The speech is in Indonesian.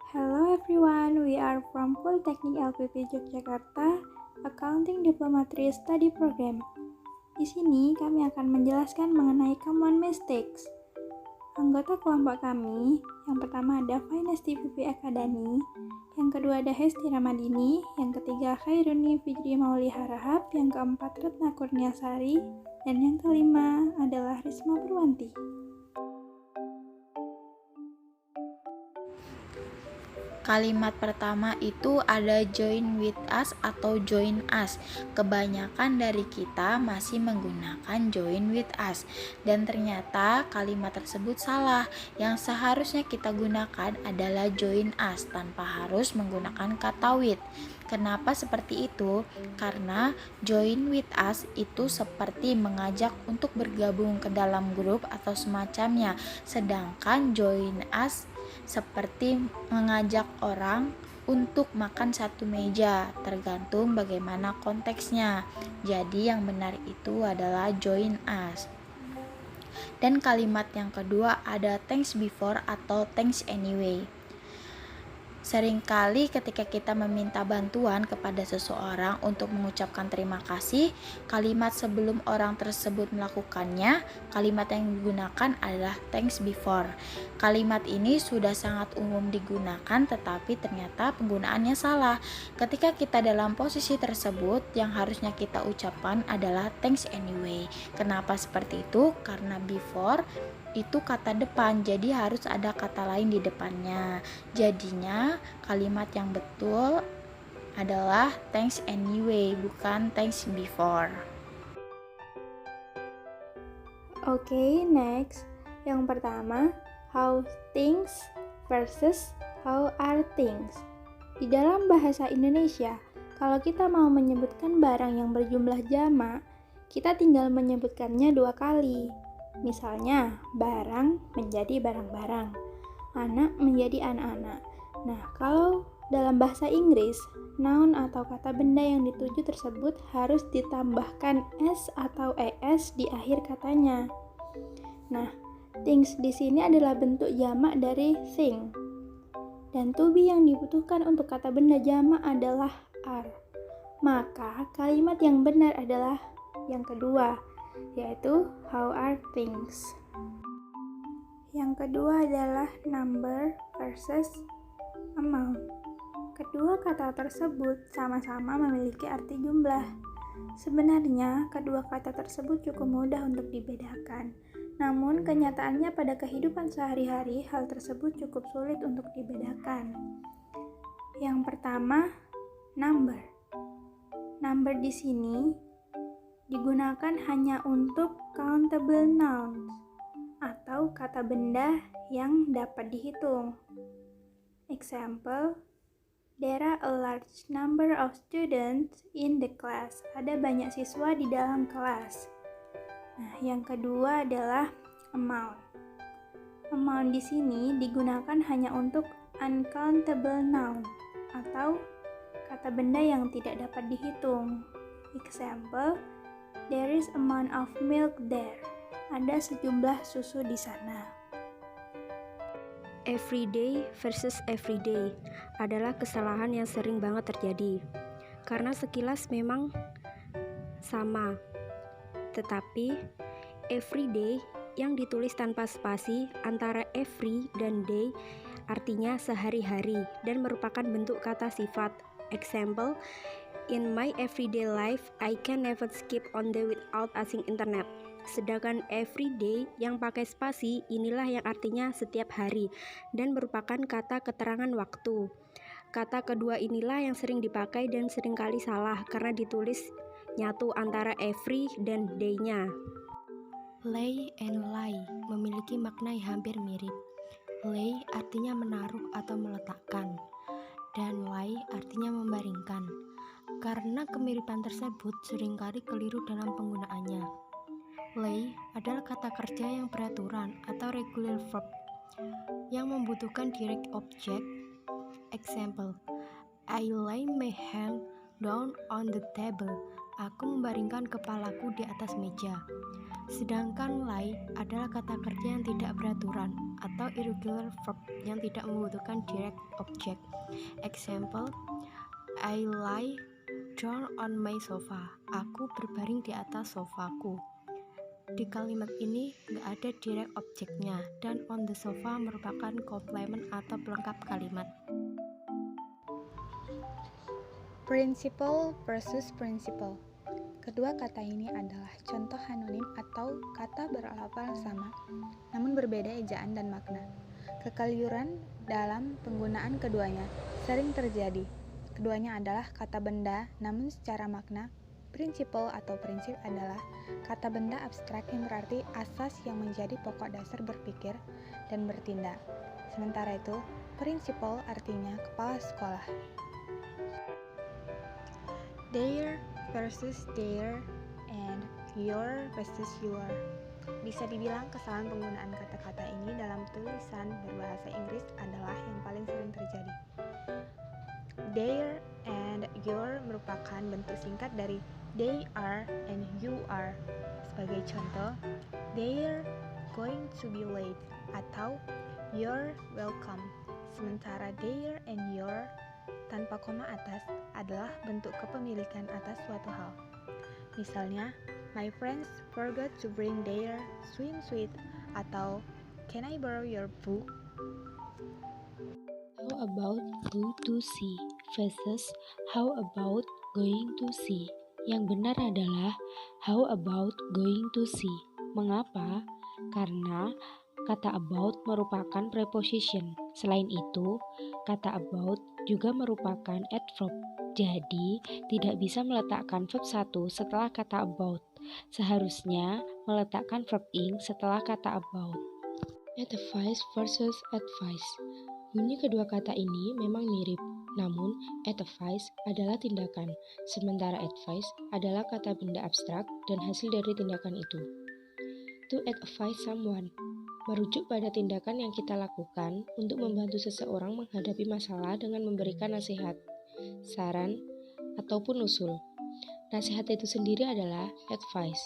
Hello everyone, we are from Polytechnic LPP Yogyakarta, Accounting Diplomatry Study Program. Di sini kami akan menjelaskan mengenai common mistakes. Anggota kelompok kami, yang pertama ada Finance TPP Akademi, yang kedua ada Hesti Ramadini, yang ketiga Khairuni Fijri Mauli Harahap, yang keempat Retna Kurniasari, dan yang kelima adalah Risma Purwanti. Kalimat pertama itu ada join with us atau join us. Kebanyakan dari kita masih menggunakan join with us, dan ternyata kalimat tersebut salah. Yang seharusnya kita gunakan adalah join us tanpa harus menggunakan kata with. Kenapa seperti itu? Karena join with us itu seperti mengajak untuk bergabung ke dalam grup atau semacamnya, sedangkan join us seperti mengajak orang untuk makan satu meja, tergantung bagaimana konteksnya. Jadi yang benar itu adalah join us. Dan kalimat yang kedua ada thanks before atau thanks anyway. Seringkali ketika kita meminta bantuan kepada seseorang untuk mengucapkan terima kasih, kalimat sebelum orang tersebut melakukannya, kalimat yang digunakan adalah thanks before. Kalimat ini sudah sangat umum digunakan, tetapi ternyata penggunaannya salah. Ketika kita dalam posisi tersebut, yang harusnya kita ucapkan adalah thanks anyway. Kenapa seperti itu? Karena before itu kata depan, jadi harus ada kata lain di depannya. Jadinya kalimat yang betul adalah thanks anyway, bukan thanks before. Oke, next. Yang pertama, how things versus how are things. Di dalam bahasa Indonesia, kalau kita mau menyebutkan barang yang berjumlah jamak, kita tinggal menyebutkannya dua kali. Misalnya, barang menjadi barang-barang, anak menjadi anak-anak. Nah, kalau dalam bahasa Inggris, noun atau kata benda yang dituju tersebut harus ditambahkan s atau es di akhir katanya. Nah, things di sini adalah bentuk jamak dari thing. Dan to be yang dibutuhkan untuk kata benda jamak adalah are. Maka kalimat yang benar adalah yang kedua, yaitu how are things. Yang kedua adalah number versus amount. Kedua kata tersebut sama-sama memiliki arti jumlah. Sebenarnya, kedua kata tersebut cukup mudah untuk dibedakan. Namun, kenyataannya pada kehidupan sehari-hari, hal tersebut cukup sulit untuk dibedakan. Yang pertama, number. Number di sini digunakan hanya untuk countable nouns atau kata benda yang dapat dihitung. Example, there are a large number of students in the class. Ada banyak siswa di dalam kelas. Nah, yang kedua adalah amount. Amount di sini digunakan hanya untuk uncountable noun atau kata benda yang tidak dapat dihitung. Example, there is amount of milk there. Ada sejumlah susu di sana. Everyday versus everyday adalah kesalahan yang sering banget terjadi. Karena sekilas memang sama, tetapi everyday yang ditulis tanpa spasi antara every dan day artinya sehari-hari dan merupakan bentuk kata sifat. Example, in my everyday life, I can never skip on day without using internet. Sedangkan everyday yang pakai spasi inilah yang artinya setiap hari dan merupakan kata keterangan waktu. Kata kedua inilah yang sering dipakai dan seringkali salah karena ditulis nyatu antara every dan day-nya. Lay and lie memiliki makna yang hampir mirip. Lay artinya menaruh atau meletakkan, dan lie artinya membaringkan. Karena kemiripan tersebut seringkali keliru dalam penggunaannya. Lay adalah kata kerja yang beraturan atau regular verb yang membutuhkan direct object. Example, I lay my hand down on the table. Aku membaringkan kepalaku di atas meja. Sedangkan lie adalah kata kerja yang tidak beraturan atau irregular verb yang tidak membutuhkan direct object. Example, I lie down on my sofa. Aku berbaring di atas sofaku. Di kalimat ini nggak ada direct objeknya dan on the sofa merupakan complement atau pelengkap kalimat. Principle versus principle. Kedua kata ini adalah contoh anonim atau kata berlafal sama, namun berbeda ejaan dan makna. Kekeliruan dalam penggunaan keduanya sering terjadi. Keduanya adalah kata benda, namun secara makna, principle atau prinsip adalah kata benda abstrak yang berarti asas yang menjadi pokok dasar berpikir dan bertindak. Sementara itu, principle artinya kepala sekolah. Their versus their and your versus your. Bisa dibilang kesalahan penggunaan kata-kata ini dalam tulisan berbahasa Inggris adalah yang paling sering terjadi. Their and your merupakan bentuk singkat dari they are and you are. Sebagai contoh, they're going to be late atau you're welcome. Sementara their and your tanpa koma atas adalah bentuk kepemilikan atas suatu hal. Misalnya, my friends forgot to bring their swimsuit atau can I borrow your book? How about go to see versus how about going to see? Yang benar adalah how about going to see. Mengapa? Karena kata about merupakan preposition. Selain itu, kata about juga merupakan adverb. Jadi, tidak bisa meletakkan verb 1 setelah kata about. Seharusnya meletakkan verb ing setelah kata about. Advice versus advice. Bunyi kedua kata ini memang mirip, namun advice adalah tindakan, sementara advice adalah kata benda abstrak dan hasil dari tindakan itu. To advise someone merujuk pada tindakan yang kita lakukan untuk membantu seseorang menghadapi masalah dengan memberikan nasihat, saran, ataupun usul. Nasihat itu sendiri adalah advice.